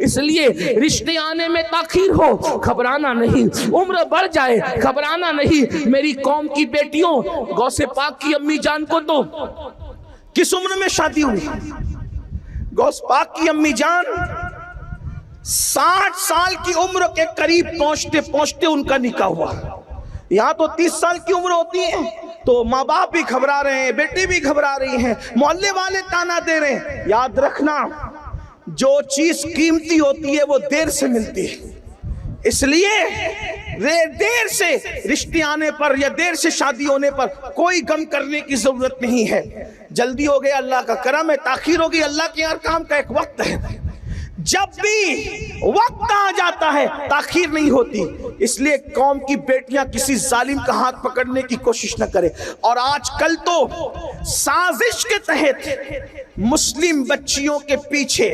اس لیے رشتے آنے میں تاخیر ہو گھبرانا نہیں، عمر بڑھ جائے گھبرانا نہیں۔ میری قوم کی بیٹیوں، غوث پاک کی امی جان کو تو کس عمر میں شادی ہوئی؟ غوث پاک کی امی جان 60 سال کی عمر کے قریب پہنچتے پہنچتے ان کا نکاح ہوا۔ یہاں تو 30 سال کی عمر ہوتی ہے تو ماں باپ بھی گھبرا رہے ہیں، بیٹی بھی گھبرا رہی ہیں، محلے والے تانا دے رہے ہیں۔ یاد رکھنا، جو چیز قیمتی ہوتی ہے وہ دیر سے ملتی ہے، اس لیے دیر سے رشتے آنے پر یا دیر سے شادی ہونے پر کوئی غم کرنے کی ضرورت نہیں ہے۔ جلدی ہو گیا اللہ کا کرم ہے، تاخیر ہوگی اللہ کے ہر کام کا ایک وقت ہے۔ جب بھی وقت آ جاتا ہے تاخیر نہیں ہوتی، اس لیے قوم کی بیٹیاں کسی ظالم کا ہاتھ پکڑنے کی کوشش نہ کرے۔ اور آج کل تو سازش کے تحت مسلم بچیوں کے پیچھے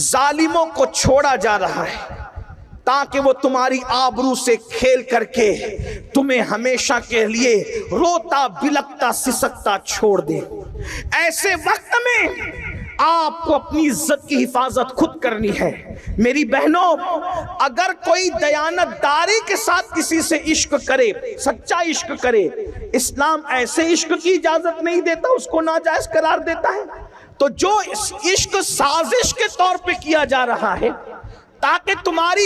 ظالموں کو چھوڑا جا رہا ہے تاکہ وہ تمہاری آبرو سے کھیل کر کے تمہیں ہمیشہ کے لیے روتا بلکتا سسکتا چھوڑ دے۔ ایسے وقت میں آپ کو اپنی عزت کی حفاظت خود کرنی ہے۔ میری بہنوں، اگر کوئی دیانت داری کے ساتھ کسی سے عشق کرے، سچا عشق کرے، اسلام ایسے عشق کی اجازت نہیں دیتا، اس کو ناجائز قرار دیتا ہے۔ تو جو عشق سازش کے طور پہ کیا جا رہا ہے تاکہ تمہاری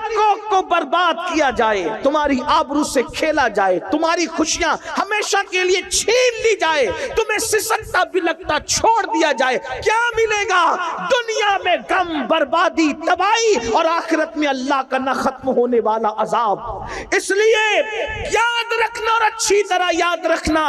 کوک کو برباد کیا جائے، تمہاری آبرو سے کھیلا جائے، تمہاری خوشیاں ہمیشہ کے لیے چھین لی جائے، تمہیں سسکتا بلکتا چھوڑ دیا جائے، کیا ملے گا؟ دنیا میں غم، بربادی، تباہی، اور آخرت میں اللہ کا نہ ختم ہونے والا عذاب۔ اس لیے یاد رکھنا، اور اچھی طرح یاد رکھنا،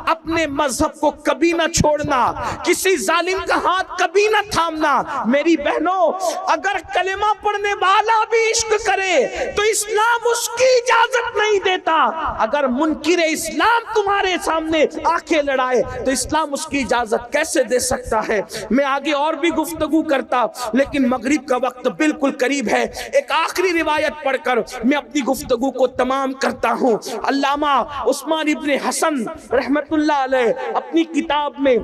اپنے مذہب کو کبھی نہ چھوڑنا، کسی ظالم کا ہاتھ کبھی نہ تھامنا۔ میری بہنوں، اگر کلمہ پڑھنے والا بھی عشق کرے تو اسلام اس کی اجازت نہیں دیتا۔ اگر منکر اسلام تمہارے سامنے آنکھیں لڑائے تو اسلام اس کی اجازت کیسے دے سکتا ہے؟ میں آگے اور بھی گفتگو کرتا، لیکن مغرب کا وقت بالکل قریب ہے۔ ایک آخری روایت پڑھ کر میں اپنی گفتگو کو تمام کرتا ہوں۔ علامہ عثمان ابن حسن رحمت اللہ علیہ اپنی کتاب میں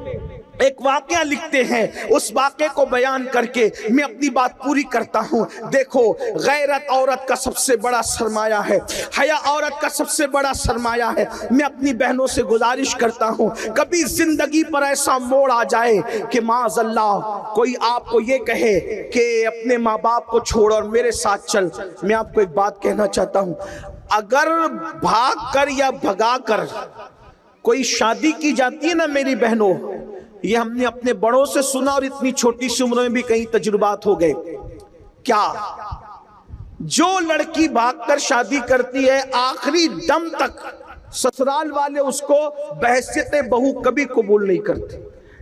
ایک واقعہ لکھتے ہیں، اس واقعے کو بیان کر کے میں اپنی بات پوری کرتا ہوں۔ دیکھو، غیرت عورت کا سب سے بڑا سرمایہ ہے، حیا عورت کا سب سے بڑا سرمایہ ہے۔ میں اپنی بہنوں سے گزارش کرتا ہوں، کبھی زندگی پر ایسا موڑ آ جائے کہ معاذ اللہ کوئی آپ کو یہ کہے کہ اپنے ماں باپ کو چھوڑ اور میرے ساتھ چل، میں آپ کو ایک بات کہنا چاہتا ہوں، اگر بھاگ کر یا بھگا کر کوئی شادی کی جاتی ہے نا میری بہنوں، یہ ہم نے اپنے بڑوں سے سنا اور اتنی چھوٹی سی عمر میں بھی کئی تجربات ہو گئے۔ کیا جو لڑکی بھاگ کر شادی کرتی ہے آخری دم تک سسرال والے اس کو بحیثیت بہو کبھی قبول نہیں کرتے۔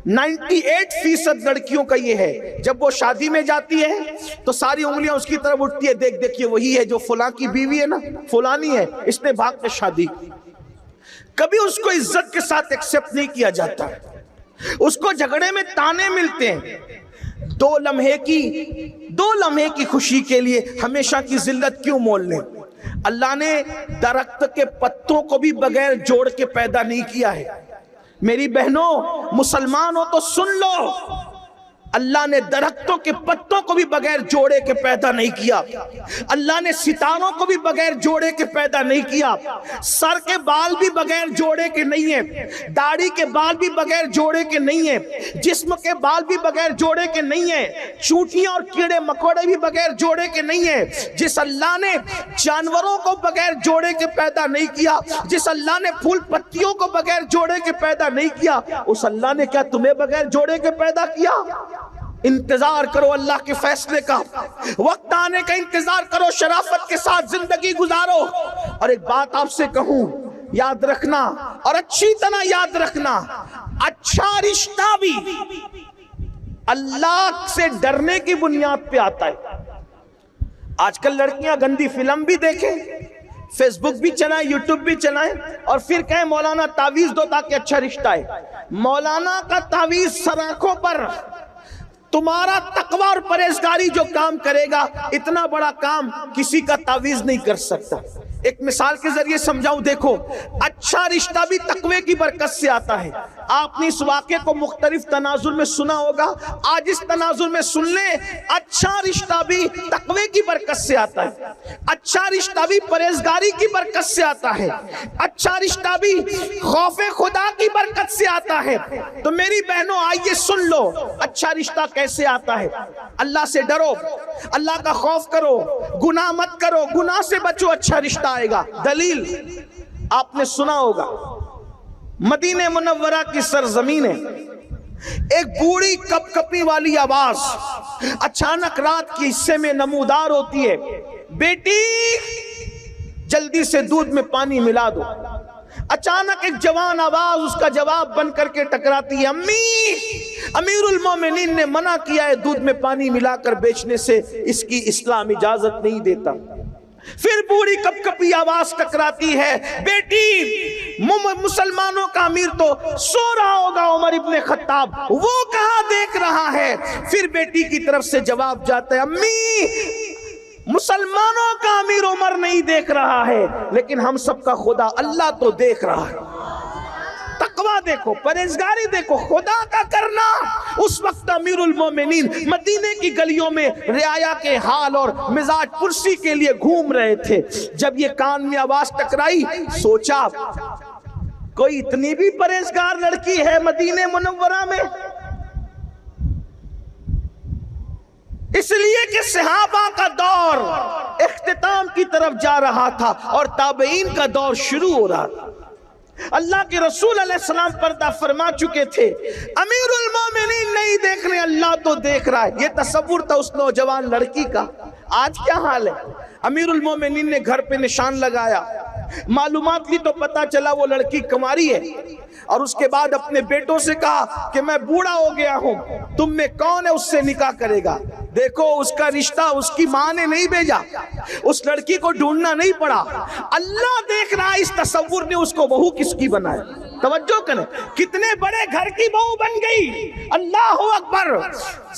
98% لڑکیوں کا یہ ہے، جب وہ شادی میں جاتی ہے تو ساری انگلیاں اس کی طرف اٹھتی ہے، دیکھ دیکھیے وہی ہے جو فلاں کی بیوی ہے نا، فلانی ہے، اس نے بھاگ کر شادی کی۔ کبھی اس کو عزت کے ساتھ ایکسپٹ نہیں کیا جاتا، اس کو جھگڑے میں تانے ملتے ہیں۔ دو لمحے کی خوشی کے لیے ہمیشہ کی ذلت کیوں مول لیں؟ اللہ نے درخت کے پتوں کو بھی بغیر جوڑ کے پیدا نہیں کیا ہے۔ میری بہنوں، مسلمان ہو تو سن لو، اللہ نے درختوں کے پتوں کو بھی بغیر جوڑے کے پیدا نہیں کیا، اللہ نے ستاروں کو بھی بغیر جوڑے کے پیدا نہیں کیا، سر کے بال بھی بغیر جوڑے کے نہیں ہیں، داڑھی کے بال بھی بغیر جوڑے کے نہیں ہیں، جسم کے بال بھی بغیر جوڑے کے نہیں ہیں، چونٹیاں اور کیڑے مکوڑے بھی بغیر جوڑے کے نہیں ہیں۔ جس اللہ نے جانوروں کو بغیر جوڑے کے پیدا نہیں کیا، جس اللہ نے پھول پتیوں کو بغیر جوڑے کے پیدا نہیں کیا، اس اللہ نے کیا تمہیں بغیر جوڑے کے پیدا کیا؟ انتظار کرو اللہ کے فیصلے کا، وقت آنے کا انتظار کرو، شرافت کے ساتھ زندگی گزارو۔ اور ایک بات آپ سے کہوں، یاد رکھنا، اور اچھی طرح یاد رکھنا، اچھا رشتہ بھی اللہ سے ڈرنے کی بنیاد پہ آتا ہے۔ آج کل لڑکیاں گندی فلم بھی دیکھیں، فیس بک بھی چلائیں، یوٹیوب بھی چلائیں، اور پھر کہیں مولانا تعویذ دو تاکہ اچھا رشتہ ہے۔ مولانا کا تعویذ سر آنکھوں پر، تمہارا تقوی اور پرہیزگاری جو کام کرے گا، اتنا بڑا کام کسی کا تعویذ نہیں کر سکتا۔ ایک مثال کے ذریعے سمجھاؤں، دیکھو، اچھا رشتہ بھی تقوی کی برکت سے آتا ہے۔ آپ نے اس واقعے کو مختلف تناظر میں سنا ہوگا، آج اس تناظر میں سن لیں۔ اچھا رشتہ بھی تقوی کی برکت سے آتا ہے، اچھا رشتہ بھی پرہیزگاری کی برکت سے آتا ہے، اچھا رشتہ بھی خوف خدا کی برکت سے آتا ہے۔ تو میری بہنوں آئیے سن لو اچھا رشتہ کیسے آتا ہے۔ اللہ سے ڈرو، اللہ کا خوف کرو، گناہ مت کرو، گناہ سے بچو، اچھا رشتہ آئے گا۔ دلیل آپ نے سنا ہوگا، مدینہ منورہ کی سرزمین ہے، ایک بوڑھی کپ کپی والی آواز اچانک رات کے حصے میں نمودار ہوتی ہے، بیٹی جلدی سے دودھ میں پانی ملا دو۔ اچانک ایک جوان آواز اس کا جواب بن کر کے ٹکراتی ہے، امی امیر المومنین نے منع کیا ہے دودھ میں پانی ملا کر بیچنے سے، اس کی اسلام اجازت نہیں دیتا۔ پھر بوڑھی کپ کپی آواز ٹکراتی ہے، بیٹی مسلمانوں کا امیر تو سو رہا ہوگا عمر ابن خطاب، وہ کہاں دیکھ رہا ہے؟ پھر بیٹی کی طرف سے جواب جاتا ہے، امی مسلمانوں کا امیر عمر نہیں دیکھ رہا ہے، لیکن ہم سب کا خدا اللہ تو دیکھ رہا ہے۔ تقوی دیکھو، پرہیزگاری دیکھو، خدا کا کرنا۔ اس وقت امیر المومنین مدینے کی گلیوں میں رعایا کے حال اور مزاج پرسی کے لیے گھوم رہے تھے۔ جب یہ کان میں آواز ٹکرائی، سوچا کوئی اتنی بھی پرہیزگار لڑکی ہے مدینے منورہ میں؟ اس لیے کہ صحابہ کا دور اختتام کی طرف جا رہا تھا اور تابعین کا دور شروع ہو رہا تھا۔ اللہ کے رسول علیہ السلام پردہ فرما چکے تھے، امیر المومنین نہیں دیکھ رہے، اللہ تو دیکھ رہا ہے۔ یہ تصور تھا اس نوجوان لڑکی کا۔ آج کیا حال ہے؟ امیر المومنین نے گھر پہ نشان لگایا، معلومات لی تو پتا چلا وہ لڑکی کنواری ہے، اور اس کے بعد اپنے بیٹوں سے کہا کہ میں بوڑھا ہو گیا ہوں، تم میں کون ہے اس سے نکاح کرے گا؟ دیکھو اس کا رشتہ اس کی ماں نے نہیں بھیجا، اس لڑکی کو ڈھونڈنا نہیں پڑا، اللہ دیکھ رہا۔ اس تصور نے اس کو بہو کس کی بنایا؟ توجہ کریں، کتنے بڑے گھر کی بہو بن گئی، اللہ اکبر۔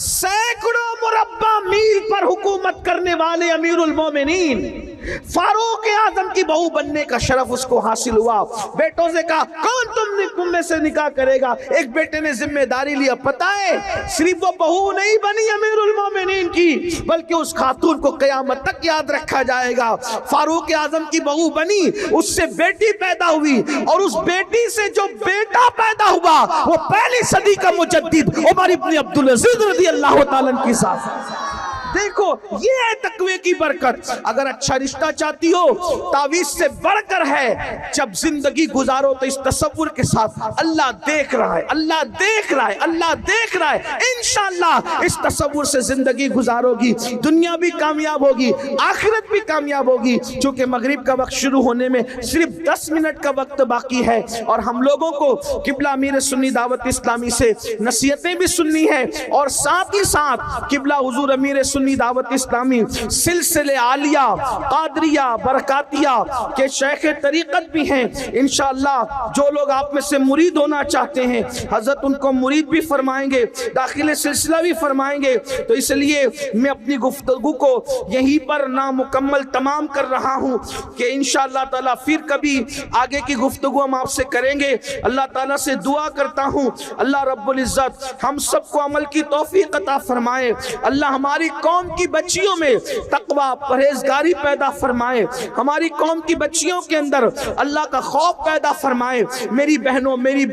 سینکڑوں مربع میل پر حکومت کرنے والے امیر المومنین، فاروق اعظم کی بہو بننے کا شرف اس کو حاصل ہوا۔ بیٹوں سے کہا کون تم میں سے نکاح کرے گا؟ ایک بیٹے نے ذمہ داری لیا، پتہ ہے صرف وہ بہو نہیں بنی امیر المومنین کی، بلکہ اس خاتون کو قیامت تک یاد رکھا جائے گا۔ فاروق اعظم کی بہو بنی، اس سے بیٹی پیدا ہوئی، اور اس بیٹی سے جو بیٹا پیدا ہوا وہ پہلی صدی کا مجدد عمر ابن عبدالعزیز رضی اللہ تعالیٰ کی ساتھ۔ دیکھو یہ ہے تقوی کی برکت۔ اگر اچھا رشتہ چاہتی ہو، تعویذ سے بڑھ کر ہے، جب زندگی گزارو تو اس تصور کے ساتھ اللہ دیکھ رہا ہے، اللہ دیکھ رہا ہے، اللہ دیکھ رہا ہے۔ انشاءاللہ اس تصور سے زندگی گزارو گی، دنیا بھی کامیاب ہوگی، آخرت بھی کامیاب ہوگی۔ چونکہ مغرب کا وقت شروع ہونے میں صرف 10 منٹ کا وقت باقی ہے، اور ہم لوگوں کو قبلہ امیر سنی دعوت اسلامی سے نصیحتیں بھی سننی ہے، اور ساتھ ہی ساتھ قبلہ حضور امیر سنی دعوت اسلامی سلسلے عالیہ قادریہ برکاتیہ کے شیخ طریقت بھی ہیں۔ انشاءاللہ جو لوگ آپ میں سے مرید ہونا چاہتے ہیں، حضرت ان کو مرید بھی فرمائیں گے، داخل سلسلہ بھی فرمائیں گے۔ تو اس لیے میں اپنی گفتگو کو یہیں پر نامکمل تمام کر رہا ہوں کہ انشاءاللہ تعالیٰ پھر کبھی آگے کی گفتگو ہم آپ سے کریں گے۔ اللہ تعالیٰ سے دعا کرتا ہوں اللہ رب العزت ہم سب کو عمل کی توفیق عطا فرمائے۔ اللہ ہماری قوم کی بچیوں میں تقوی پرہیزگاری پیدا فرمائے، ہماری قوم کی بچیوں کے اندر اللہ کا خوف پیدا فرمائے۔ میری بہنوں، میری